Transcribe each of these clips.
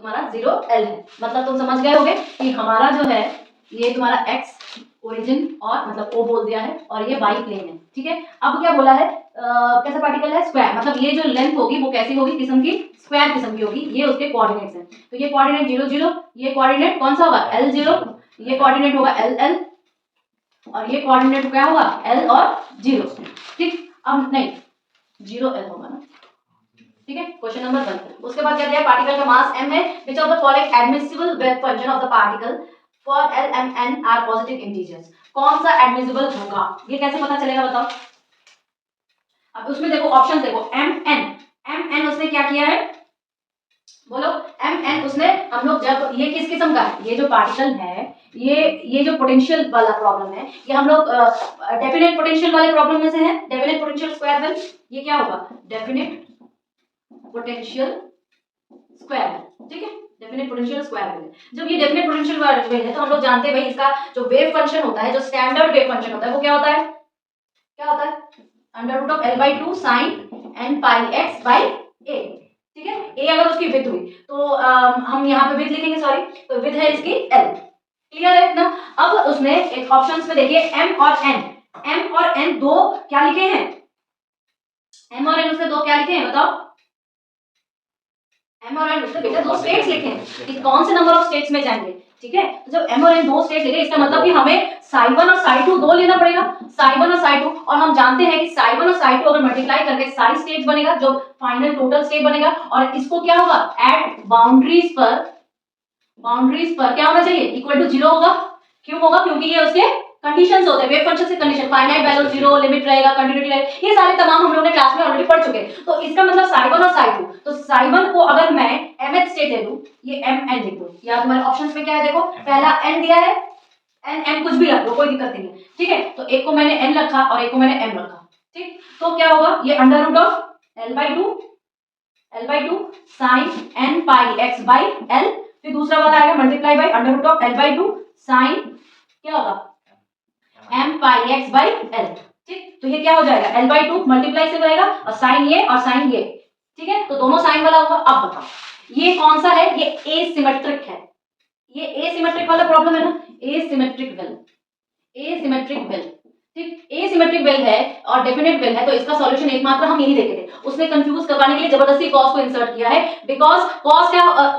तुम्हारा 0L है। मतलब तुम समझ गए होगे कि हमारा जो है ये तुम्हारा x ओरिजिन और मतलब O बोल दिया है और ये y प्लेन है, ठीक है। अब क्या बोला है, कैसा पार्टिकल है, स्क्वायर, मतलब ये जो लेंथ होगी वो कैसी होगी, किस्म की, स्क्वायर किस्म की होगी। ये उसके कोऑर्डिनेट्स हैं, तो ये कोऑर्डिनेट 0 0, ये कोऑर्डिनेट कौन सा होगा, L0, ये कोऑर्डिनेट होगा LL और ये कोऑर्डिनेट क्या होगा, L और 0, ठीक। अब नहीं 0L होगा ना, ठीक है। Question number 1। उसके बाद क्या दिया, पार्टिकल का मास m है, which of the following admissible wave function of the particle for L M N are positive integers. कौन सा एडमिसिबल होगा, ये कैसे पता चलेगा बताओ। अब उसमें देखो ऑप्शन देखो, m n उसने क्या किया है, बोलो m n उसने, हम लोग जब ये किस किस्म का है, ये जो पार्टिकल है, ये जो पोटेंशियल वाला प्रॉब्लम है, ये हम लोग डेफिनेट पोटेंशियल वाले प्रॉब्लम में से है, डेफिनेट पोटेंशियल स्क्वायर वेल, ये क्या होगा, डेफिनेट पोटेंशियल स्क्वायर वेल, ठीक है। डेफिनेट पोटेंशियल स्क्वायर वेल, जब ये डेफिनेट पोटेंशियल वेल है तो हम लोग जानते हैं भाई इसका जो वेव फंक्शन होता है, जो स्टैंडर्ड वेव फंक्शन होता है वो क्या होता है, क्या होता है, under root of L/2 sin n pi x by a, ठीक है। a अगर उसकी विड्थ हुई तो हम यहाँ पे विड्थ लिखेंगे, सॉरी, तो विड्थ है इसकी L, क्लियर है ना। अब उसने एक ऑप्शंस में देखिए m और n दो क्या लिखे हैं, m और n उसने दो क्या लिखे हैं बताओ, m और n उसने बेटा दो स्टेट्स लिखे हैं कि कौन से नंबर ऑफ स्टेट्स में जाएंगे, ठीक है। तो जब m और n दो स्टेट्स लिखे, इसका मतलब कि हमें psi1 और psi2 दो लेना पड़ेगा, psi1 और psi2, और हम जानते हैं कि psi1 और psi2 अगर मल्टीप्लाई करके सारी स्टेट्स बनेगा, जो फाइनल टोटल स्टेट बनेगा, और इसको क्या होगा, एट बाउंड्रीज पर क्या होना चाहिए, इक्वल टू 0 होगा। क्यों होगा, क्योंकि ये उसके कंडीशंस होते हैं, वेव फंक्शन से कंडीशन, फाइनाइट वैल्यू 0, लिमिट रहेगा, कंटिन्यूटी रहेगा, ये सारे तमाम हम लोगों ने क्लास में ऑलरेडी पढ़ चुके हैं। तो इसका मतलब psi1 और psi2, तो psi1 को अगर मैं mth स्टेट ले लूं, ये mn लिख दूं, या तुम्हारे ऑप्शंस में क्या है देखो, पहला n दिया है, n कुछ भी रख लो कोई दिक्कत नहीं है, ठीक है। तो एक को मैंने n रखा और एक को मैंने m रखा, ठीक। तो क्या होगा, ये under root of L/2 sin n pi x by L, फिर दूसरा वाला आएगा multiply by under root of L/2 sin क्या होगा m pi x by L, ठीक। तो ये क्या हो जाएगा, L/2 मल्टीप्लाई से रहेगा और साइन ये और साइन ये, ठीक है, तो दोनों साइन वाला होगा। अब बताओ ये कौन सा है, ये एसिमेट्रिक है, ये एसिमेट्रिक वाला प्रॉब्लम है ना, एसिमेट्रिक वेल, ठीक। एसिमेट्रिक वेल है और डेफिनेट वेल है, तो इसका सॉल्यूशन एकमात्र हम यही देखे थे। उसने कंफ्यूज करवाने के लिए जबरदस्ती cos को इंसर्ट किया है, बिकॉज cos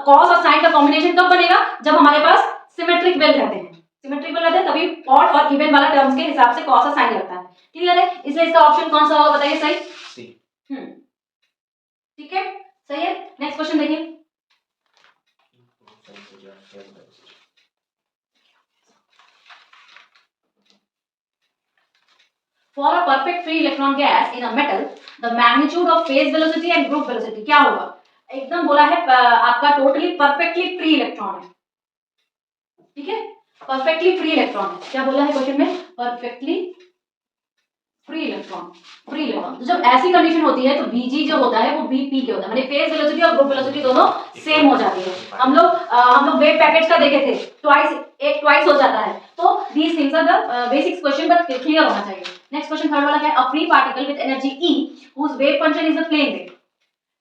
और sin का कॉम्बिनेशन कब बनेगा, जब हमारे पास सिमेट्रिक वेल रहते हैं, सिमेट्रिक वेल रहते हैं तभी ऑड और इवन वाला टर्म्स के हिसाब से cos और sin लगता है, क्लियर है। इसलिए इसका ऑप्शन कौन सा होगा बताइए, सही, ठीक है, सही है। नेक्स्ट क्वेश्चन देखिए, For a perfect free electron gas in a metal, the magnitude of phase velocity and group velocity क्या होगा, एकदम बोला है आपका टोटली परफेक्टली फ्री इलेक्ट्रॉन है, ठीक है, परफेक्टली फ्री इलेक्ट्रॉन है, क्या बोला है क्वेश्चन में, परफेक्टली फ्री इलेक्ट्रॉन। तो जब ऐसी कंडीशन होती है तो Vg जो होता है वो Vp के होता है, मतलब फेज वेलोसिटी और ग्रुप वेलोसिटी दोनों सेम हो जाती है। हम लोग वेव पैकेट्स का देखे थे, ट्वाइस हो जाता है। तो these things are the basics question, but clear होना चाहिए। नेक्स्ट क्वेश्चन थर्ड वाला क्या है, a free particle with energy E whose wave function is a plane wave।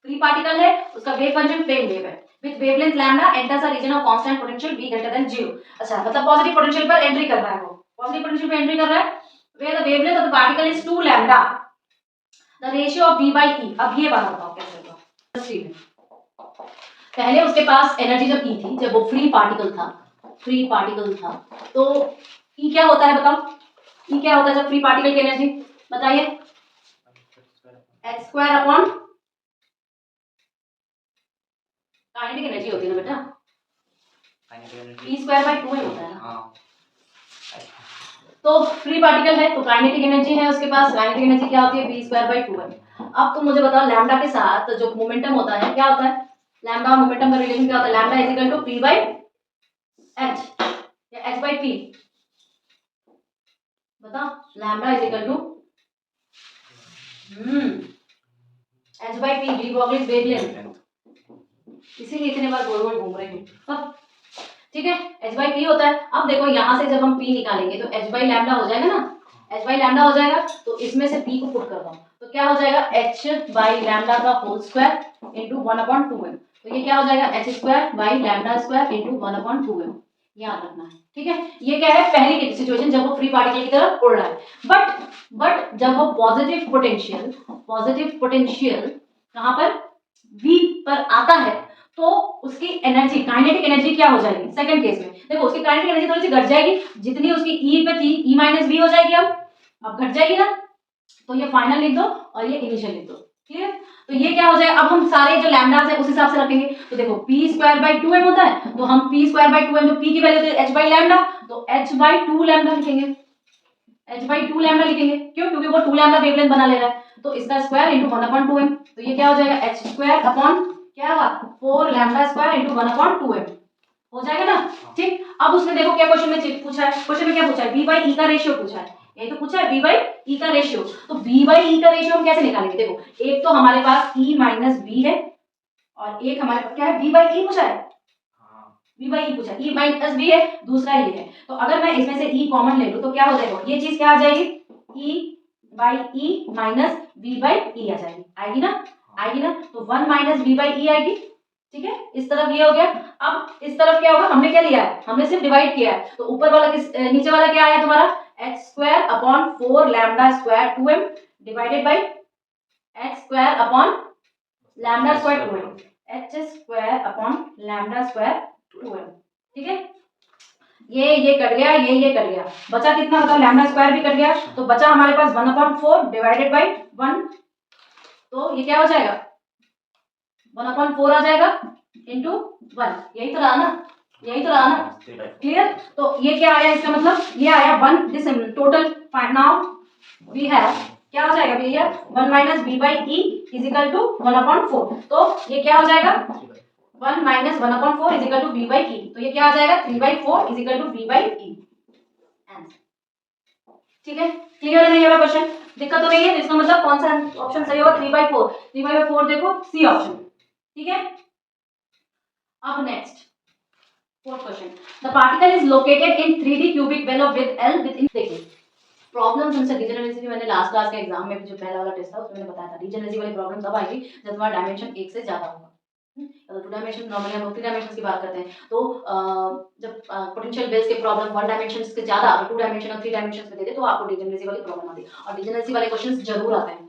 Free particle है, उसका वेव फंक्शन प्लेन वेव है, with wavelength lambda enters a region of constant potential V greater than 0। अच्छा, मतलब positive potential पर entry कर रहा है, वो पॉजिटिव पोटेंशियल पे एंट्री कर रहा है, where the wavelength of the particle is 2 lambda, the ratio of V by E। अब ये बात बताओ कैसे होगा, पहले उसके पास एनर्जी जब E थी, जब वो फ्री पार्टिकल था, तो E क्या होता है बताओ, E क्या होता है जब फ्री पार्टिकल की एनर्जी बताइए, h square upon kinetic energy होती है ना बेटा, E स्क्वायर बाय 2 होता है ना। तो फ्री पार्टिकल है तो काइनेटिक एनर्जी है उसके पास, काइनेटिक एनर्जी क्या होती है, v स्क्वायर बाय 2 है। अब तुम मुझे बताओ लैम्डा के साथ जो मोमेंटम होता है क्या होता है, लैम्डा और मोमेंटम का रिलेशन क्या होता है, lambda is equal to p by h या h बाय p, बताओ, lambda is equal to h by p, de Broglie's wavelength, इसीलिए इतने बार गोल गोल घूम रहे हैं, ठीक है, h बाई p होता है। अब देखो यहाँ से जब हम p निकालेंगे तो h बाई लैम्डा हो जाएगा ना, h बाई लैम्डा हो जाएगा, तो इसमें से p को पुट कर दो तो क्या हो जाएगा, h बाई लैम्डा का होल स्क्वायर इनटू 1/2m। तो ये क्या हो जाएगा H square by lambda square into 1/2m, याद रखना है, ठीक है। ये क्या है पहली की सिचुएशन जब वो फ्री पार्टिकल की तरफ उड़ रहा है। बट जब वो पॉजिटिव पोटेंशियल कहां पर V पर आता है तो उसकी एनर्जी काइनेटिक एनर्जी क्या हो जाएगी सेकंड केस में, देखो उसकी काइनेटिक एनर्जी थोड़ी सी घट जाएगी, जितनी उसकी E पे थी E माइनस वी हो जाएगी, अब घट जाएगी ना, तो ये फाइनल लिख दो और ये इनिशियल लिख दो, क्लियर। तो ये क्या हो जाए, अब हम सारे जो लैम्डास है उस हिसाब से रखेंगे, तो देखो p स्क्वायर बाई 2m होता है, तो हम p स्क्वायर बाई 2m जो p की वैल्यू होती है h बाई लैम्डा, तो h बाई 2 लैम्डा लिखेंगे, h बाई 2 लैम्डा लिखेंगे, क्यों, क्योंकि वो 2 लैम्डा वेवलेंथ बना ले रहा है, तो इसका स्क्वायर इंटू 1/2m, तो ये क्या हो जाएगा h स्क्वायर अपॉन क्या होगा 4 लैम्डा स्क्वायर इंटू 1/2m हो जाएगा ना, ठीक। अब उसने देखो क्या क्वेश्चन में पूछा है, क्वेश्चन में क्या पूछा है, b बाई e का रेशियो पूछा है, यही तो पूछा है b बाई e का रेशियो, तो b बाई e का रेशियो हम कैसे निकालेंगे, देखो एक तो हमारे पास e माइनस b है और एक हमारे पास क्या है b बाई e पूछा है, b बाई e पूछा है, e माइनस b है, दूसरा ये है, तो अगर मैं इसमें से e कॉमन ले लूं तो क्या हो जाएगा, ये चीज क्या आ जाएगी e by e minus b by e आ जाएगी, आएगी ना, तो 1 माइनस b बाई e आएगी, ठीक है। इस तरफ ये हो गया, अब इस तरफ क्या होगा, हमने क्या लिया है, हमने सिर्फ डिवाइड किया है, तो ऊपर वाला नीचे वाला क्या आया तुम्हारा h square upon 4 lambda square 2m divided by h square upon lambda square 2m, h square upon lambda square 2m, ठीक है। ये कट गया, ये कट गया, बचा कितना बताओ, लैम्डा स्क्वायर भी कट गया, तो बचा हमारे पास 1/4 डिवाइडेड बाय 1, तो ये क्या हो जाएगा 1/4 आ जाएगा इंटू 1, यही तो रहा ना, क्लियर। तो ये क्या आया, इसका मतलब ये आया 1, this total now we have क्या हो जाएगा भैया 1 minus B by E is equal to 1/4, तो ये क्या हो जाएगा 1 minus 1/4 is equal to B by E, तो ये क्या आ जाएगा 3/4 is equal to B by E, ठीक है। क्लियर है नहीं वाला क्वेश्चन, दिक्कत तो नहीं है, इसका मतलब कौन सा ऑप्शन सही होगा 3/4 देखो सी ऑप्शन, ठीक है। अब next fourth question, the particle is located in 3D cubic well with L with in, देखिए प्रॉब्लम्स हमसे डीजनरेसी मैंने लास्ट क्लास के एग्जाम में जो पहला वाला टेस्ट था उसमें मैंने बताया था, डीजनरेसी वाली प्रॉब्लम तब आएगी जब तुम्हारा डायमेंशन 1 से ज्यादा होगा, तो 2 डायमेंशन नॉर्मली हम 3 डायमेंशंस की बात करते हैं, तो जब पोटेंशियल बेस के प्रॉब्लम 1 डायमेंशंस के ज्यादा 2 डायमेंशन और 3 डायमेंशंस में देते तो आपको डीजनरेसी वाली प्रॉब्लम आती है, और डीजनरेसी वाले क्वेश्चंस जरूर आते हैं,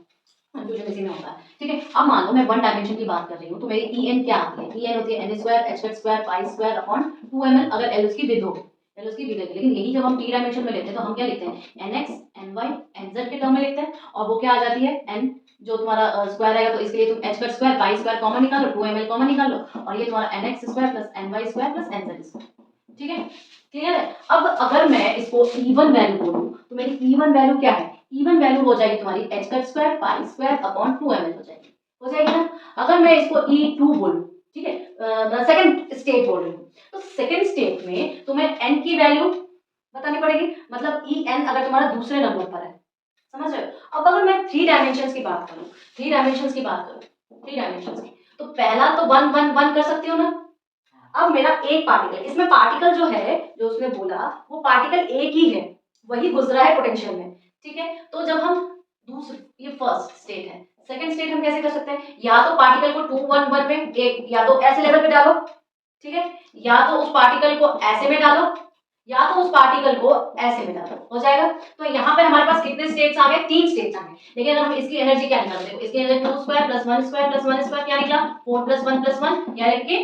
कंफ्यूजन इसी में होता है, ठीक है। अब मान लो मैं 1 डायमेंशन की बात कर रही हूँ, तो मेरी En क्या आती है, En होती है n square h square pi square upon 2ml, अगर L उसकी विद हो, L उसकी विद है, लेकिन यही जब हम 3 डायमेंशन में लेते हैं तो हम क्या लिखते हैं nx ny nz के टर्म में लिखते हैं, और वो क्या आ जाती है n जो तुम्हारा स्क्वायर आएगा, तो इसके लिए तुम h square pi square common निकालो, 2ml कॉमन निकाल लो, और ये तुम्हारा nx square plus ny square plus nz square, ठीक है, क्लियर है। अब अगर मैं इसको इवन वैल्यू बोलूं तो मेरी इवन वैल्यू क्या है, इवन वैल्यू हो जाएगी तुम्हारी h का square pi square upon 2ml हो जाएगी ना। अगर मैं इसको E2 बोलूं, ठीक है, सेकंड स्टेट बोल रही हूँ, तो सेकंड स्टेट में तुम्हें n की वैल्यू बतानी पड़ेगी, मतलब En अगर तुम्हारा दूसरे नंबर पर है, समझ रहे हो। अब अगर मैं 3 डायमेंशंस की बात करूं, 3 डायमेंशंस की, तो पहला तो 1 1 1 कर सकती हो ना। अब मेरा एक पार्टिकल, इसमें पार्टिकल जो है जो उसने बोला वो पार्टिकल एक ही है, वही गुजरा है पोटेंशियल में, ठीक है। तो जब हम दूसरे, ये फर्स्ट स्टेट है, सेकंड स्टेट हम कैसे कर सकते हैं, या तो पार्टिकल को 2 1 1 पे एक, या तो ऐसे लेवल पे डालो, ठीक है, या तो उस पार्टिकल को ऐसे में डालो, या तो उस पार्टिकल को ऐसे में डालो, हो जाएगा। तो यहाँ पे हमारे पास कितने स्टेट्स आ गए, 3 स्टेट्स आ गए, लेकिन अगर हम इसकी एनर्जी क्या निकालते हैं, इसकी energy 2 square plus 1 square plus 1 square क्या निकला 4 प्लस 1 प्लस 1 यानी कि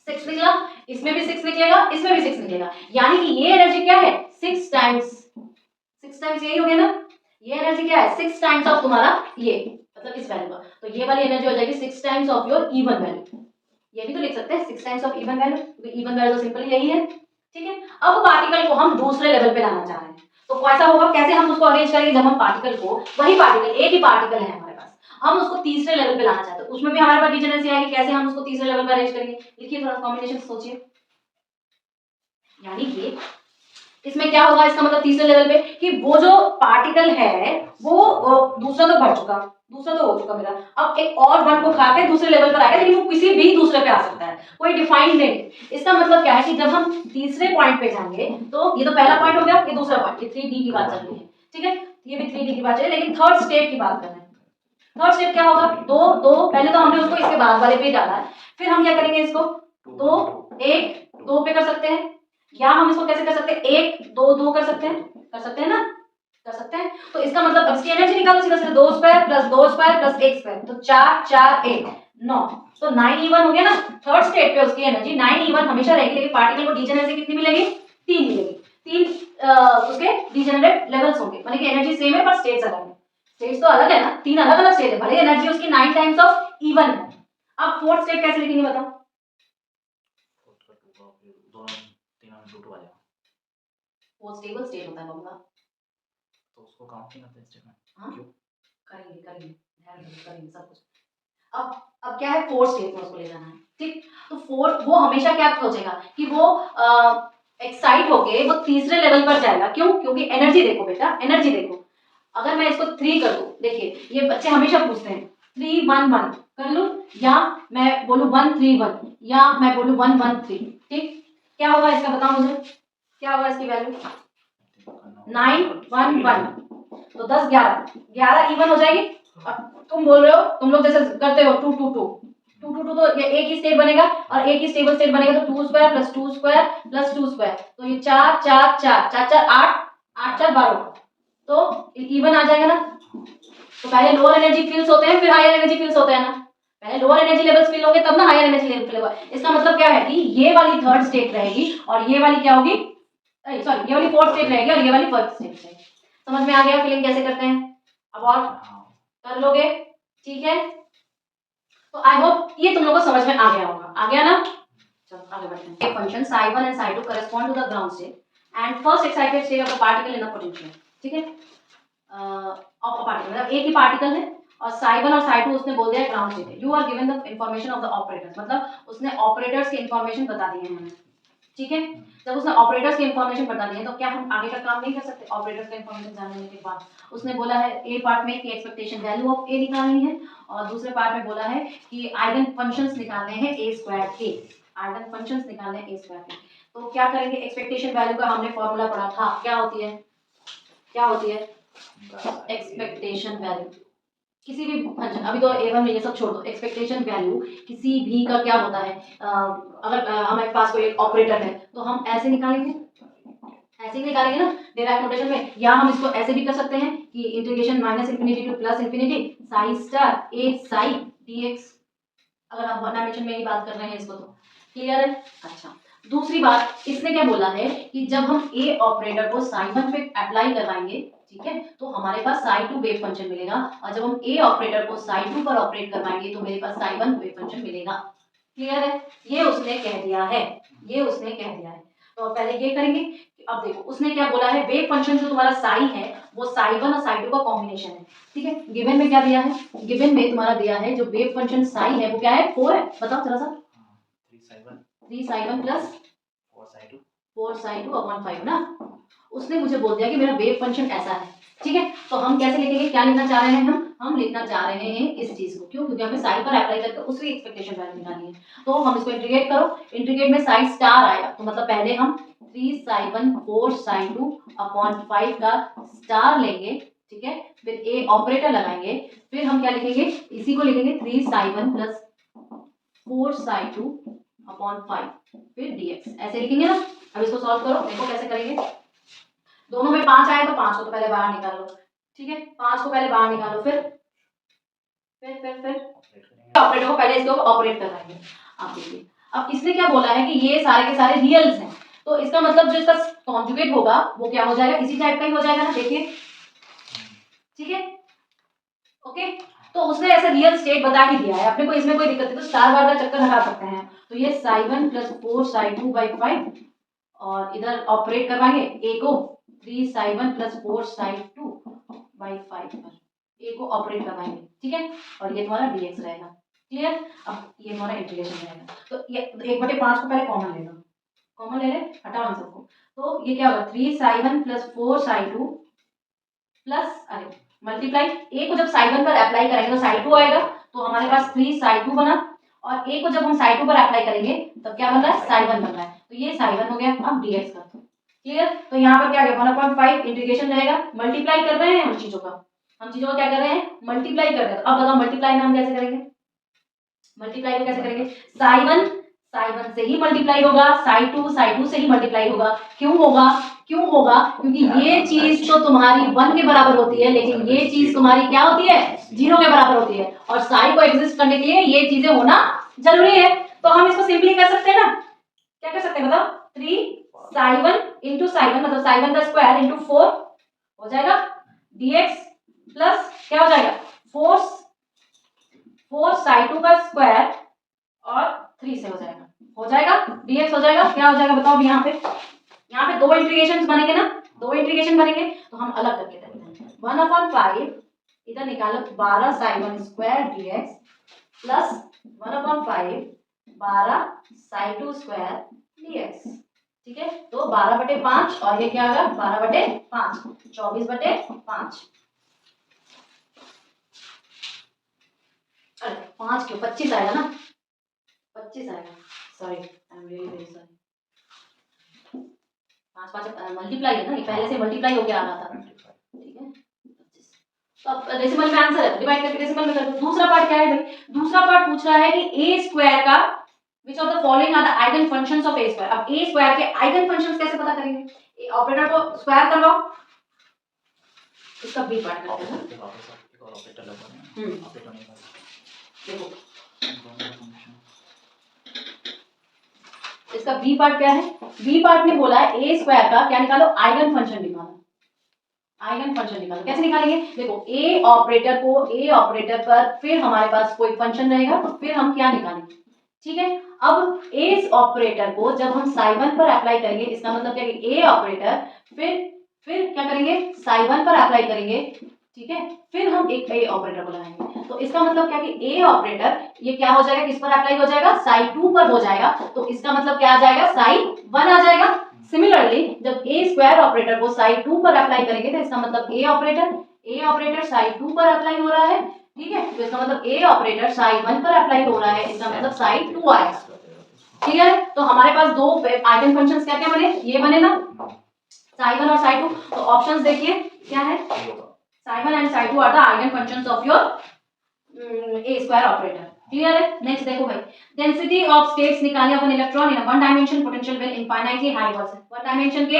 6 निकला, इसमें भी 6 निकलेगा, इसमें भी 6 निकलेगा, यानी कि ये एनर्जी क्या है 6 टाइम्स यही हो गया ना, ये एनर्जी क्या है 6 टाइम्स ऑफ तुम्हारा ये मतलब इस वैल्यू का, तो ये वाली एनर्जी हो जाएगी 6 times of your even value, ये भी तो लिख सकते हैं 6 टाइम्स ऑफ इवन वैल्यू, क्योंकि इवन वैल्यू तो सिंपल यही है, ठीक है। अब पार्टिकल को हम दूसरे लेवल पे लाना चाह रहे हैं, तो कैसा होगा, कैसे हम उसको अरेंज करेंगे, जब हम पार्टिकल को, वही पार्टिकल एक ही पार्टिकल है हमारे पास, हम उसको तीसरे लेवल पे लाना चाहते हैं, उसमें भी हमारे पास डीजनरेसी आएगी, कैसे हम उसको तीसरे लेवल पे अरेंज करेंगे, लिखिए थोड़ा कॉम्बिनेशन सोचिए, यानी कि इसमें क्या होगा, इसका मतलब तीसरे लेवल पे कि वो जो पार्टिकल है वो दूसरा तो हो चुका मेरा, अब एक और वन को खा के दूसरे लेवल पर आएगा, लेकिन वो किसी भी दूसरे पे आ सकता है, कोई डिफाइंड नहीं। इसका मतलब क्या है कि जब हम तीसरे पॉइंट पे जाएंगे, तो ये तो पहला पॉइंट हो गया, ये दूसरा पॉइंट, ये 3D की बात चल रही है, ठीक है, ये भी 3D की बात चल रही है, लेकिन थर्ड स्टेट की बात कर रहे हैं, थर्ड स्टेप क्या होगा, दो दो, पहले तो हमने उसको इसके बाद वाले पे डाला है, फिर हम क्या करेंगे इसको दो एक दो पे कर सकते हैं, या हम इसको कैसे कर सकते हैं, एक दो दो कर सकते हैं ना, कर सकते हैं। तो इसका मतलब अब इसकी एनर्जी निकालो सीधा सीधा, दो स्क्वायर प्लस एक स्क्वायर, तो चार चार एक 9, तो 9 E1 हो गया ना। थर्ड स्टेट पे उसकी एनर्जी 9 E1 हमेशा रहेगी, लेकिन पार्टिकल को डीजेनरेट से कितनी मिलेगी, 3 मिलेगी। 3 उसके डीजेनरेट लेवल्स होंगे, माने कि एनर्जी सेम है पर स्टेट्स अलग है। स्टेट्स तो अलग है ना, 3 अलग अलग स्टेट है, भले एनर्जी उसकी 9 टाइम्स ऑफ E1 है। अब फोर्थ स्टेट कैसे लिखेंगे बताओ, वो स्टेबल स्टेट होता है बाबूला, तो उसको काउंट नहीं करते स्टेट में। हाँ क्यों? करेंगे करेंगे ध्यान रखिए, करेंगे सब कुछ। अब क्या है, फोर्थ स्टेट में उसको ले जाना है, ठीक। तो फोर्थ वो हमेशा क्या सोचेगा कि वो एक्साइट होके वो तीसरे लेवल पर जाएगा, क्यों, क्योंकि एनर्जी देखो बेटा, एनर्जी देखो, अगर मैं इसको 3 कर दूं, देखिए ये बच्चे हमेशा पूछते हैं 3 1 1 कर लूं, या मैं बोलूं 1 3 1, या मैं बोलूं 1 1 3, ठीक। क्या होगा इसका बताओ मुझे, क्या होगा इसकी वैल्यू, 9 1 1, तो 10 11 11 इवन हो जाएगी। अब तुम बोल रहे हो, तुम लोग जैसे करते हो 2 2 2 2 2 2, तो ये एक ही स्टेट बनेगा, और एक ही स्टेबल स्टेट बनेगा, तो 2 square plus 2 square plus 2 square, तो ये 4 4 4 4 4 8 8 4 12, तो इवन आ जाएगा ना। तो पहले लोअर एनर्जी फील्ड्स होते हैं, फिर हायर एनर्जी फील्ड्स होते हैं ना, पहले लोअर एनर्जी लेवल्स फील होंगे तब ना हायर एनर्जी लेवल फील होगा। इसका मतलब क्या है कि ये वाली थर्ड स्टेट रहेगी, और ये वाली क्या होगी, सॉरी ये वाली फोर्थ स्टेट रहेगी, और ये वाली फर्स्ट स्टेट रहेगी। समझ में आ गया फीलिंग कैसे करते हैं, अब और कर लोगे, ठीक है। तो आई होप ये तुम लोगों को समझ में आ गया होगा, आ गया ना। चलो आगे बढ़ते हैं। एक function psi1 and psi2 correspond to the ground state and first excited state of the particle in the potential, ठीक है, ऑफ अ पार्टिकल, मतलब एक ही पार्टिकल है और psi1 और psi2 उसने बोल दिया ग्राउंड स्टेट है। You are given the information of the operators, मतलब उसने ऑपरेटर्स की इंफॉर्मेशन बता दी है हमें, ठीक है। जब उसने ऑपरेटर्स की इंफॉर्मेशन बता दी है, तो क्या हम आगे का काम नहीं कर सकते, ऑपरेटर्स का इंफॉर्मेशन जानने के बाद उसने बोला है ए पार्ट में कि एक्सपेक्टेशन वैल्यू ऑफ ए निकालनी है, और दूसरे पार्ट में बोला है कि आइगन फंक्शंस निकालने हैं ए स्क्वायर के, आइगन फंक्शंस निकालने हैं ए स्क्वायर के। तो क्या करेंगे, एक्सपेक्टेशन वैल्यू का हमने फॉर्मूला पढ़ा था, क्या होती है, क्या होती है, एक्सपेक्टेशन वैल्यू किसी भी फंक्शन, अभी तो A1 में ये सब छोड़ दो, एक्सपेक्टेशन वैल्यू किसी भी का क्या होता है, अगर हमारे पास कोई एक ऑपरेटर है तो हम ऐसे निकालेंगे, ऐसे ही निकालेंगे ना डिराइव नोटेशन में, या हम इसको ऐसे भी कर सकते हैं कि integration minus infinity to plus infinity psi star A psi dx, अगर आप वन डायमेंशन में ही बात कर रहे हैं इसको, तो क्लियर है। अच्छा, दूसरी बात इसने क्या बोला है कि जब हम ए ऑपरेटर को साई1 पे अप्लाई करवाएंगे, ठीक है, तो हमारे पास साई2 वेव फंक्शन मिलेगा, और जब हम ए ऑपरेटर को साई2 पर ऑपरेट करवाएंगे तो मेरे पास साई1 वेव फंक्शन मिलेगा। क्लियर है, ये उसने कह दिया है, ये उसने कह दिया है। तो पहले ये करेंगे। अब देखो उसने क्या बोला है, वेव फंक्शन जो तुम्हारा साई है वो साई1 और साई2 का कॉम्बिनेशन है, ठीक है। गिवन में क्या दिया है, गिवन में तुम्हारा दिया है जो वेव फंक्शन साई है वो क्या है, 4 है, बताओ जरा सा, 3 साई1 प्लस 4 साई2 अपॉन 5 ना। उसने मुझे बोल दिया कि मेरा वेव फंक्शन ऐसा है, ठीक है। तो हम कैसे लिखेंगे, क्या लिखना चाह रहे हैं हम लिखना चाह रहे हैं इस चीज को, क्यों, क्योंकि हमें साई पर अप्लाई करके उसकी एक्सपेक्टेशन वैल्यू निकालनी है। तो हम इसको इंटीग्रेट करो, इंटीग्रेट में साई स्टार आएगा, तो मतलब पहले हम 3 साई1 4 साई2 अपॉन 5 का स्टार लेंगे, ठीक है, फिर ए ऑपरेटर लगाएंगे, फिर हम क्या लिखेंगे, इसी को लिखेंगे 3 साई1 प्लस 4 साई2 अपॉन 5 फिर dx, ऐसे लिखेंगे ना। अब इसको सॉल्व करो, देखो कैसे करेंगे। दोनों में 5 आए तो 5 को तो पहले बाहर निकाल लो, ठीक है, 5 को पहले बाहर निकालो, फिर ऑपरेटर को पहले इसको ऑपरेट कराएंगे। आप देखिए अब इसने क्या बोला है कि ये सारे के सारे रियल्स हैं, तो इसका मतलब जो इसका कॉन्जुगेट होगा वो क्या हो जाएगा, इसी टाइप का ही हो जाएगा ना, देखिए, ठीक है, ओके। तो उसने ऐसा रियल स्टेट बता ही दिया है, अपने को इसमें कोई दिक्कत नहीं, तो स्टार बार का चक्कर हटा सकते हैं। तो ये साई1 प्लस 4 साई2 बाई 5, और इधर ऑपरेट करवाएंगे ए को 3 साई1 प्लस 4 साई2 बाई 5 पर ए को ऑपरेट करवाएंगे, ठीक है, और ये तुम्हारा dx रहेगा। क्लियर, अब ये हमारा इंटीग्रेशन रहेगा, तो ये 1/5 को पहले कॉमन ले लो, कॉमन ले ले, हटाओ इन सबको, तो ये क्या होगा 3 साई1 प्लस 4 साई2 प्लस, अरे मल्टीप्लाई, ए को जब साई1 पर अप्लाई करेंगे तो साई2 आएगा, तो हमारे पास 3 साई2 बना, और ए को जब हम साई2 पर अप्लाई करेंगे तब क्या बन रहा है, साई1 बन रहा है, तो ये साई1 हो गया। अब dx कर दो, क्लियर, तो यहाँ पर क्या आ गया 1/5 इंटीग्रेशन रहेगा, मल्टीप्लाई कर रहे हैं उन चीजों का, हम चीजों को क्या कर रहे हैं, मल्टीप्लाई कर रहे हैं। अब बताओ मल्टीप्लाई में हम कैसे करेंगे, मल्टीप्लाई को कैसे करेंगे, साई वन से ही मल्टीप्लाई होगा, साई टू से ही मल्टीप्लाई होगा। क्यों होगा, क्योंकि ये चीज तो तुम्हारी 1 के बराबर होती है, लेकिन ये चीज तुम्हारी क्या होती है, 0 के बराबर होती है, और साई को एग्जिस्ट करने के लिए ये चीजें होना जरूरी है। तो हम इसको सिंपली कर सकते हैं ना, क्या कर सकते हैं बताओ, 3 साई 1 इंटू साई 1 मतलब साई 1 का स्क्वायर इंटू 4 हो जाएगा dx प्लस क्या हो जाएगा 4 साई 2 का स्क्वायर और 3 से हो जाएगा dx हो जाएगा। क्या हो जाएगा बताओ, यहाँ पे दो इंटीग्रेशंस बनेंगे ना, दो इंटीग्रेशन बनेंगे, तो हम अलग करके देखते हैं। 1/5 इधर निकालो 12 Sai 1 square dx plus 1/5 12 Sai 2 square dx। ठीक है, तो 12/5 और ये क्या होगा 12/5 24/5। अरे 5 क्यों, 25 आएगा ना, 25 आएगा, sorry I am really very sorry. 5 multiply है ना, ये पहले से मल्टीप्लाई होके आ रहा था, ठीक है 25। तो अब डेसिमल में आंसर है तो डिवाइड करके डेसिमल में कर दो। दूसरा पार्ट क्या है भाई, दूसरा पार्ट पूछ रहा है कि a स्क्वायर का which of the following are the eigen functions of a square. अब a स्क्वायर के आइगन फंक्शंस कैसे पता करेंगे, ऑपरेटर को स्क्वायर करवाओ, इसका b पार्ट करते हैं ना, देखो इसका बी पार्ट क्या है, बी पार्ट में बोला है ए स्क्वायर का क्या निकालो, आइगन फंक्शन निकालो। आइगन फंक्शन निकालो, कैसे निकालेंगे, देखो ए ऑपरेटर पर फिर हमारे पास कोई फंक्शन रहेगा तो फिर हम क्या निकालेंगे, ठीक है। अब ए ऑपरेटर को जब हम साई 1 पर अप्लाई करेंगे, इसका मतलब क्या है ए ऑपरेटर फिर क्या करेंगे, साई 1 पर अप्लाई करेंगे, ठीक है, फिर हम एक ए ऑपरेटर को लगाएंगे। तो इसका मतलब क्या कि ए ऑपरेटर ये क्या हो जाएगा, किस पर अप्लाई हो जाएगा, साई 2 पर हो जाएगा, तो इसका मतलब क्या आ जाएगा, साई 1 आ जाएगा। सिमिलरली जब ए स्क्वायर ऑपरेटर को साई 2 पर अप्लाई करेंगे तो इसका मतलब ए ऑपरेटर साई 2 पर अप्लाई हो रहा है, ठीक है, तो इसका मतलब ए ऑपरेटर साई 1 पर अप्लाई हो रहा है, इसका मतलब साई 2 आएगा। ठीक है, तो हमारे पास दो आइगन फंक्शंस क्या क्या बने, ये बने ना साई 1 और साई 2। तो ऑप्शंस देखिए क्या है, psi 1 and psi 2 are the eigen functions of your A square operator. Clear है, नेक्स्ट देखो भाई, डेंसिटी ऑफ स्टेट्स निकालिए of an electron in one dimension potential well infinitely high volume. One dimension के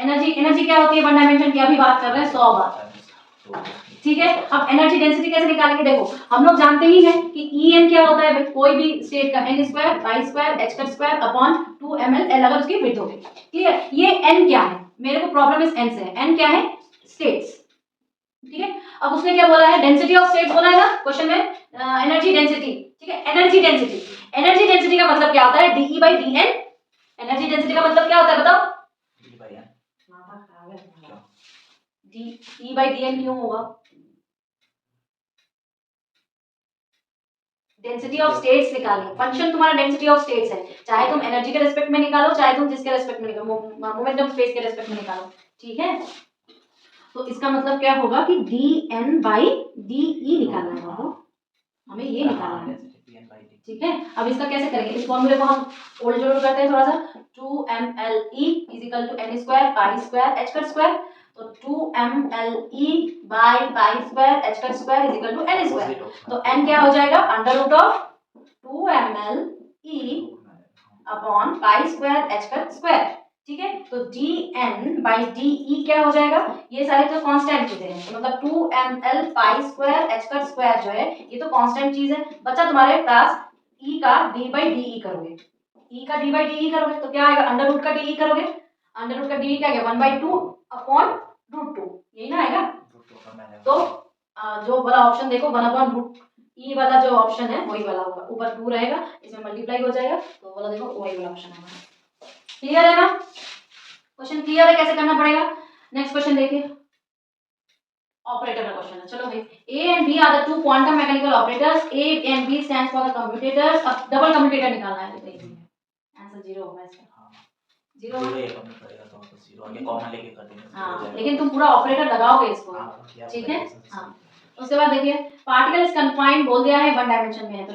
energy क्या होती है, one dimension की अभी बात कर रहे हैं 100 बार, ठीक है। अब एनर्जी डेंसिटी कैसे निकालेंगे, देखो हम लोग जानते ही हैं कि En क्या होता है भाई, कोई भी स्टेट का n square by square h का स्क्वायर अपॉन 2 ml l अगर उसकी विड्थ होगी, क्लियर। ये n क्या है, मेरे को प्रॉब्लम इस n से है, n क्या है स्टेट्स, ठीक है। अब उसने क्या बोला है, डेंसिटी ऑफ स्टेट्स बोला है ना क्वेश्चन में, एनर्जी डेंसिटी, ठीक है। एनर्जी डेंसिटी का मतलब क्या होता है, dE by dN। Energy density का मतलब क्या होता है बताओ, dE by dN क्यों होगा, डेंसिटी ऑफ स्टेट्स निकालिए, फंक्शन तुम्हारा डेंसिटी ऑफ स्टेट्स है, चाहे तुम एनर्जी के रिस्पेक्ट में निकालो, चाहे तुम जिसके रिस्पेक्ट में निकालो, मोमेंटम स्पेस के रिस्पेक्ट में निकालो, ठीक है। तो इसका मतलब क्या होगा कि dN by dE निकालना है बाबू, हमें ये निकालना है, ठीक है। अब इसका कैसे करेंगे, इस फॉर्मूले को हम ओल्ड जोड़ करते हैं थोड़ा सा, 2mLE equal to n square pi square h का स्क्वायर, तो 2mLE by pi square h का square equal to n square, तो n क्या हो जाएगा under root of 2mLE upon pi square h का स्क्वायर, ठीक है। तो dN by dE क्या हो जाएगा, ये सारे तो कांस्टेंट चीजें हैं, तो मतलब 2ml पाई स्क्वायर h का स्क्वायर जो है ये तो कांस्टेंट चीज है। बच्चा तुम्हारे पास E का d by dE करोगे, E का d by dE करोगे तो क्या आएगा, अंडर रूट का dE करोगे, अंडर रूट का dE क्या आएगा 1/2 अपॉन √2, यही ना आएगा। तो जो वाला ऑप्शन देखो 1/√E वाला जो ऑप्शन है वही वाला होगा, ऊपर 2 रहेगा, इसमें मल्टीप्लाई हो जाएगा, तो वाला देखो वही वाला ऑप्शन आएगा। क्लियर है ना, क्वेश्चन क्लियर है कैसे करना पड़ेगा। नेक्स्ट क्वेश्चन देखिए, ऑपरेटर का क्वेश्चन है, चलो भाई, A and B are the two quantum mechanical operators, A and B stands for the commutators. अब डबल कम्यूटेटर निकालना है, तो आंसर 0 होगा इसका, 0 आगे कॉमन लेके कर देंगे। हाँ, लेकिन तुम पूरा ऑपरेटर लगाओगे इसको, ठीक है। हाँ, उसके बाद देखिए, पार्टिकल इज कन्फाइंड बोल दिया है, वन डायमेंशन में है, तो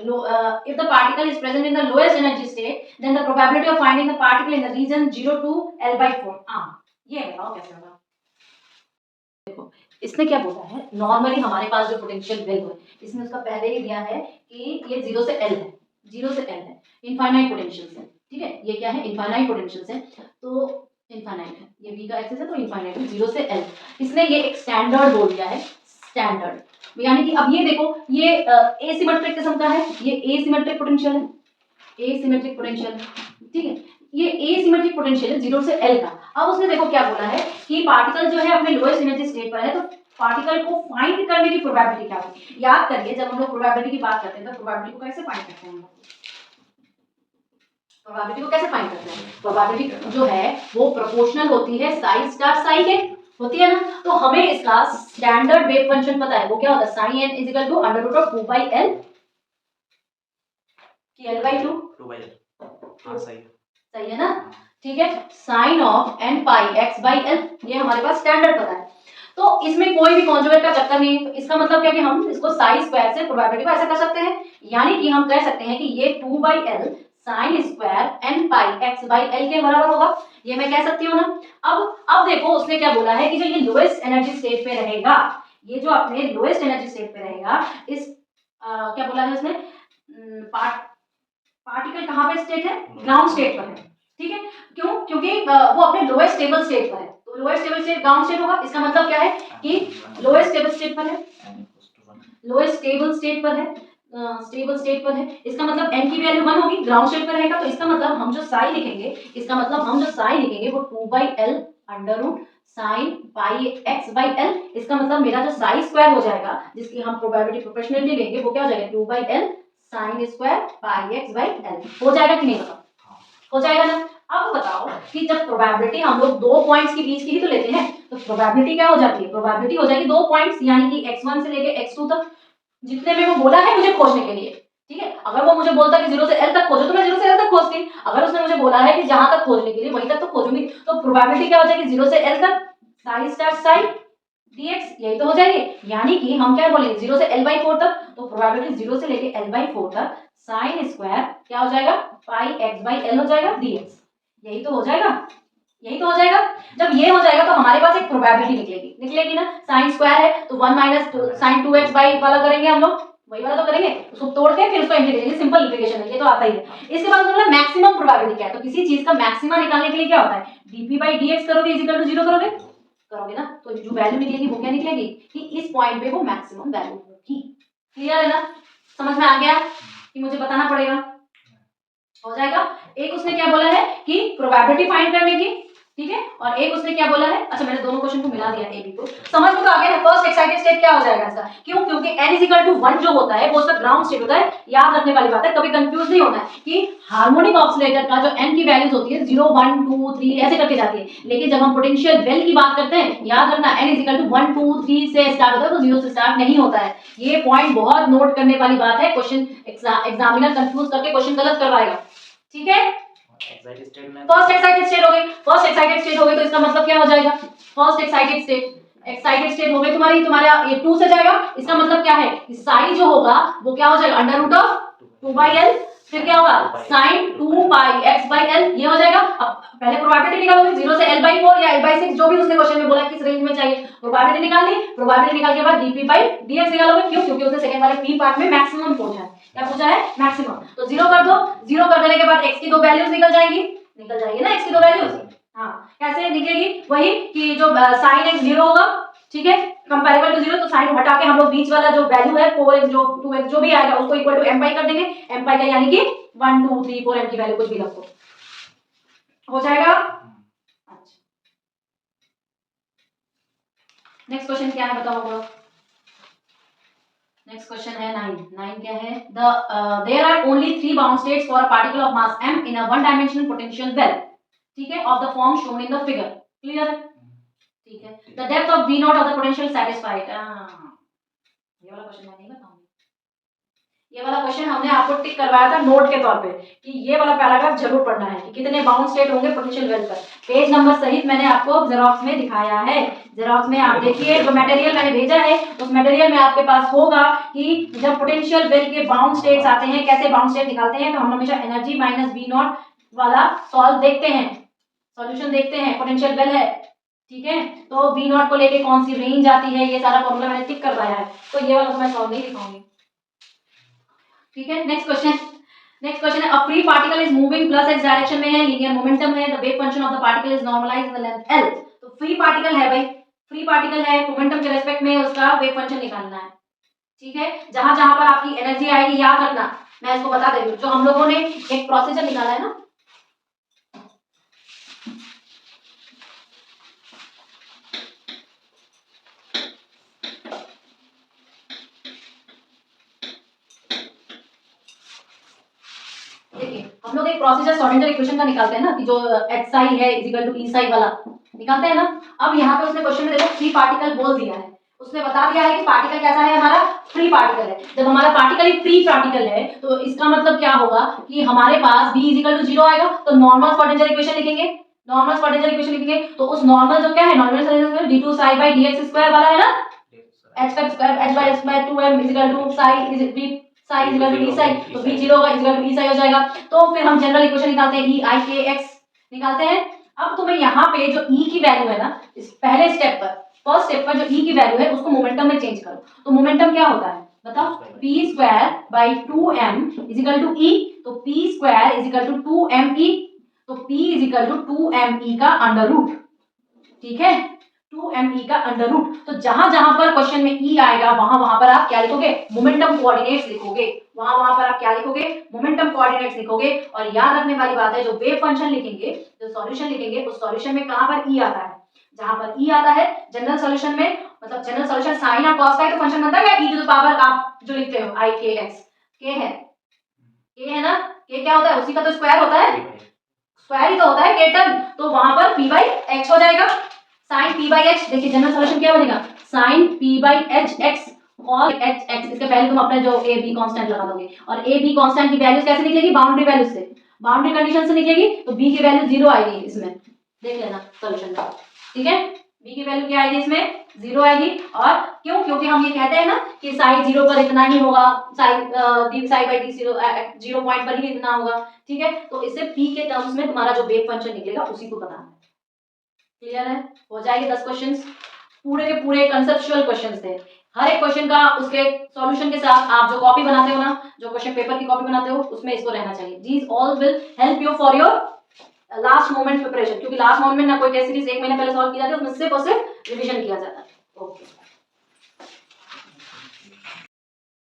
if the particle is present in the lowest energy state then the probability of finding the particle in the region 0 to L/4। ये बताओ कैसे होगा, देखो इसने क्या बोला है, नॉर्मली हमारे पास जो पोटेंशियल वेल है इसमें उसका पहले ही दिया है कि ये 0 से L है, 0 से L है, इनफाइनाइट पोटेंशियल है, ठीक है, ये क्या है, इनफाइनाइट पोटेंशियल है, तो इनफाइनाइट है, ये v का एक्सिस है तो इनफाइनाइट है, 0 से L। इसने ये एक स्टैंडर्ड बोल दिया है, स्टैंडर्ड, यानी कि अब ये देखो ये एसिमेट्रिक किस्म का है, ये एसिमेट्रिक पोटेंशियल है, एसिमेट्रिक पोटेंशियल, ठीक है, ये एसिमेट्रिक पोटेंशियल है 0 से L का। अब उसने देखो क्या बोला है कि पार्टिकल जो है अपने लोएस्ट एनर्जी स्टेट पर है, तो पार्टिकल को फाइंड करने की प्रोबेबिलिटी क्या होगी। याद करिए जब हम लोग प्रोबेबिलिटी की बात करते हैं तो प्रोबेबिलिटी को कैसे फाइंड करते हैं, प्रोबेबिलिटी को कैसे फाइंड करते हैं, प्रोबेबिलिटी जो है वो प्रोपोर्शनल होती है साई स्टार साई के, होती है ना, तो हमें इसका स्टैंडर्ड वेव फंक्शन पता है, वो क्या होता है, sine n is equal to under root of 2/L कि L/2 2/L, हाँ सही है, सही है ना, ठीक है, sign of n pi x/L, ये हमारे पास स्टैंडर्ड पता है, तो इसमें कोई भी कॉन्जुगेट का चक्कर नहीं है, तो इसका मतलब क्या कि हम इसको साई स्क्वायर से प्रोबेबिलिटी को ऐसे कर सकते हैं, यानी कि हम कह सकते हैं कि ये 2/L साइन स्क्वायर n पाई x/L के बराबर होगा, ये मैं कह सकती हूँ ना। अब देखो उसने क्या बोला है कि जो ये लोएस्ट एनर्जी स्टेट पे रहेगा, ये जो अपने लोएस्ट एनर्जी स्टेट पे रहेगा, इस क्या बोला है उसने, पार्टिकल कहाँ पे स्टेट है, ग्राउंड स्टेट पर है, ठीक है, क्यों, क्योंकि वो अपने लोएस्ट स्टेबल स्टेट पर है, तो lowest stable state ground state होगा, इसका मतलब क्या है कि लोएस्ट स्टेबल स्टेट पर है, लोएस्ट स्टेबल स्टेट पर है, स्टेबल स्टेट पर है, इसका मतलब n की वैल्यू 1 होगी, ग्राउंड स्टेट पर रहेगा, तो इसका मतलब हम जो साई लिखेंगे, इसका मतलब हम जो साई लिखेंगे वो 2/L under root sine pi x/L, इसका मतलब मेरा जो साई स्क्वायर हो जाएगा, जिसकी हम प्रोबेबिलिटी प्रोपोर्शनली लेंगे, वो क्या हो जाएगा 2/L sine square pi x/L, हो जाएगा कि नहीं, बताओ, हो जाएगा ना। अब बताओ कि जब प्रोबेबिलिटी हम लोग दो पॉइंट्स के बीच की ही तो लेते हैं, तो प्रोबेबिलिटी क्या हो जाती है, प्रोबेबिलिटी हो जाएगी दो पॉइंट्स, यानी कि x1 से लेके x2 तक, जितने में वो बोला है मुझे खोजने के लिए, ठीक है, अगर वो मुझे बोलता कि 0 से L तक खोजो तो मैं 0 से L तक खोजती, अगर उसने मुझे बोला है कि जहां तक खोजने के लिए वहीं तक तो खोजूंगी, तो प्रोबेबिलिटी क्या हो जाएगी 0 से L तक साई स्टार साई dx, यही तो हो जाएगी, यानी कि हम क्या बोलेंगे 0 से L/4 तक, तो प्रोबेबिलिटी 0 से लेके L/4 तक साइन स्क्वायर क्या हो जाएगा पाई x/L हो जाएगा dx, यही तो हो जाएगा, यही तो हो जाएगा। जब ये हो जाएगा तो हमारे पास एक प्रोबेबिलिटी निकलेगी ना, साइन स्क्वायर है तो 1 माइनस साइन 2x बाई वाला करेंगे हम लोग, वही वाला तो करेंगे, उसको तोड़ के फिर उसको इंटीग्रेशन, सिंपल इंटीग्रेशन है, ये तो आता ही है। इसके बाद मतलब मैक्सिमम प्रोबेबिलिटी क्या है, तो किसी चीज का मैक्सिमा निकालने के लिए क्या होता है, dp/dx करोगे इज इक्वल टू 0 करोगे ना, तो जो वैल्यू निकलेगी वो क्या निकलेगी कि इस पॉइंट पे वो मैक्सिमम वैल्यू होगी। क्लियर है ना, समझ में आ गया कि मुझे बताना पड़ेगा, हो जाएगा। एक उसने क्या बोला है कि प्रोबेबिलिटी फाइंड करने की, ठीक है, और एक उसने क्या बोला है, अच्छा मैंने दोनों क्वेश्चन को मिला दिया, ए बी को समझ में तो आ गया ना। फर्स्ट एक्साइटेड स्टेट क्या हो जाएगा इसका, क्यों, क्योंकि n इज इक्वल टू 1 जो होता है वो उसका ग्राउंड स्टेट होता है। याद रखने वाली बात है, कभी कंफ्यूज नहीं होना है कि हार्मोनिक ऑसिलेटर का जो n की वैल्यूज होती है 0 1 2 3 ऐसे करके जाती है, लेकिन जब हम पोटेंशियल वेल की बात करते हैं, याद रखना n इज इक्वल टू 1 2 3 से स्टार्ट होता है, तो 0 से स्टार्ट नहीं होता है। ये पॉइंट बहुत नोट करने वाली बात है, क्वेश्चन एग्जामिनर कंफ्यूज करके क्वेश्चन गलत करवाएगा, ठीक है। एक्साइटेड स्टेट में फर्स्ट एक्साइटेड स्टेट हो गई, फर्स्ट एक्साइटेड स्टेट हो गई, तो इसका मतलब क्या हो जाएगा, फर्स्ट एक्साइटेड स्टेट हो गई तुम्हारा ये 2 से जाएगा, इसका मतलब क्या है कि साई जो होगा वो क्या हो जाएगा अंडर रूट ऑफ 2/L, फिर क्या होगा साइन 2 पाई x/L, ये हो जाएगा। अब पहले प्रोबेबिलिटी निकालोगे 0 से L/4 या L/6, जो भी उसने क्वेश्चन में बोला किस रेंज में चाहिए, प्रोबेबिलिटी निकाल ली, प्रोबेबिलिटी निकाल के बाद dp/dx निकालोगे, क्यों, क्योंकि उसने सेकंड वाले p पार्ट में मैक्सिमम पूछा है, क्या पूछा है मैक्सिमम, तो 0 कर दो, 0 कर देने के बाद x की दो वैल्यूज निकल जाएगी ना, x की दो वैल्यूज, हाँ कैसे निकलेगी, वही कि जो sin x 0 होगा, ठीक है, कंपैरेबल टू 0, तो साइन हटा के हम लोग बीच वाला जो वैल्यू है 4x जो 2x जो भी आएगा उसको इक्वल टू m पाई कर देंगे, m पाई का यानी कि 1 2 3 4 m की वैल्यू कुछ भी रख दो, हो जाएगा। अच्छा नेक्स्ट क्वेश्चन क्या है बताओ लोग, नेक्स्ट क्वेश्चन है 9 क्या है, there are only 3 bound states for a particle of mass m in a one dimensional potential well, ठीक है, of the form shown in the figure, clear है, ठीक है, the depth of v nought of the potential satisfied, ये वाला question मैं नहीं बताऊंगी, ये वाला क्वेश्चन हमने आपको टिक करवाया था नोट के तौर पे कि ये वाला पैराग्राफ जरूर पढ़ना है कि कितने बाउंड स्टेट होंगे पोटेंशियल वेल पर, पेज नंबर सहित मैंने आपको जेरोक्स में दिखाया है, जेरोक्स में आप देखिए, जो मटेरियल मैंने भेजा है उस मटेरियल में आपके पास होगा कि जब पोटेंशियल वेल के बाउंड स्टेट्स आते हैं कैसे बाउंड स्टेट निकालते हैं, तो हम हमेशा एनर्जी माइनस v नॉट वाला सॉल्व देखते हैं, सॉल्यूशन देखते हैं, पोटेंशियल वेल है ठीक है, तो V नॉट को लेके कौन सी रेंज आती है, ये सारा फॉर्मूला मैंने टिक करवाया है, तो ये वाला तो मैं सॉल्व नहीं लिखाऊंगी। ठीक है, नेक्स्ट क्वेश्चन है, a free particle is moving plus x direction में है, लीनियर मोमेंटम है, the wave function of the particle is normalised in the length l। तो फ्री पार्टिकल है भाई, फ्री पार्टिकल है, मोमेंटम के रेस्पेक्ट में उसका वेव फंक्शन निकालना है। ठीक है, जहां जहां पर आपकी एनर्जी आएगी याद रखना, मैं इसको बता दे रही हूँ, जो हम लोगों ने एक प्रोसीजर निकाला है ना, देखिए हम लोग एक प्रोसीजर श्रोडिंगर इक्वेशन का निकालते हैं ना, कि जो एच साई है इज इक्वल टू ई साई वाला निकालते हैं ना। अब यहाँ पे उसने क्वेश्चन में देखो फ्री पार्टिकल बोल दिया है, उसने बता दिया है कि पार्टिकल कैसा है, हमारा फ्री पार्टिकल है। जब हमारा पार्टिकल ही फ्री पार्टिकल है तो इसका मतलब क्या होगा कि हमारे पास v इज इक्वल टू 0 आएगा, तो नॉर्मल श्रोडिंगर इक्वेशन लिखेंगे, नॉर्मल श्रोडिंगर इक्वेशन लिखेंगे, तो उस नॉर्मल जो क्या है, normal Schrodinger d2 psi by dx square वाला है ना, h का square h by x by 2m is equal to psi is v psi is equal to e psi, तो v 0 होगा is equal to e psi हो जाएगा। तो फिर हम जनरल इक्वेशन निकालते हैं, e i k x निकालते हैं। अब तुम्हें यहाँ पे जो e की वैल्यू है ना, इस पहले स्टेप पर, फर्स्ट स्टेप पर जो e की वैल्यू है उसको मोमेंटम में चेंज करो, तो मोमेंटम क्या होता है बताओ, p square by 2m is equal to e, तो p square is equal to 2me, तो p is equal to 2me का अंडर रूट। ठीक है, 2me का अंडर रूट। तो जहां जहां पर क्वेश्चन में e आएगा वहां वहां पर आप क्या लिखोगे, मोमेंटम कोऑर्डिनेट्स लिखोगे, वहां वहां पर आप क्या लिखोगे, मोमेंटम कोऑर्डिनेट्स लिखोगे। और याद रखने वाली बात है, जो वेव फंक्शन लिखेंगे, जो सॉल्यूशन लिखेंगे, उस सॉल्यूशन में कहां पर e आता है, जहां पर e आता है जनरल सॉल्यूशन में, मतलब जनरल सॉल्यूशन साइन और कॉस का ही तो फंक्शन बनता है, e टू द पावर आप जो लिखते हो i k x, k है ना, k क्या होता है, उसी का तो स्क्वायर होता है, स्क्वायर ही तो होता है k टर्म, तो वहां पर p by x हो जाएगा, साइन p by h। देखिए जनरल सॉल्यूशन क्या बनेगा, sign p by h x और h x, इसके पहले तुम अपने जो a b कांस्टेंट लगा दोगे, और a b कांस्टेंट की वैल्यूज कैसे निकलेगी, बाउंड्री वैल्यू से, बाउंड्री कंडीशन से निकलेगी, तो b की वैल्यू 0 आएगी इसमें, देख लेना सॉल्यूशन में। ठीक है, b की वैल्यू क्या आएगी इसमें, 0 आएगी। और क्यों, क्योंकि हम ये कहते हैं ना कि साई 0 पर इतना ही होगा, Sai d psi by d 0 point पर ही इतना होगा। ठीक है, तो इससे p के टर्म्स में तुम्हारा जो वेव फंक्शन निकलेगा उसी को बताना है। क्लियर है, हो जाएंगे 10 क्वेश्चंस, पूरे के पूरे कंसेप्चुअल क्वेश्चंस थे। हर एक क्वेश्चन का उसके सॉल्यूशन के साथ आप जो कॉपी बनाते हो ना, जो क्वेश्चन पेपर की कॉपी बनाते हो, उसमें इसको रहना चाहिए। These all will help you for your last moment preparation, क्योंकि लास्ट मोमेंट में ना कोई टेस्ट सीरीज 1 महीने पहले सॉल्व की जाती है, उसमें सिर्फ और सिर्फ रिवीजन किया जाता है। ओके।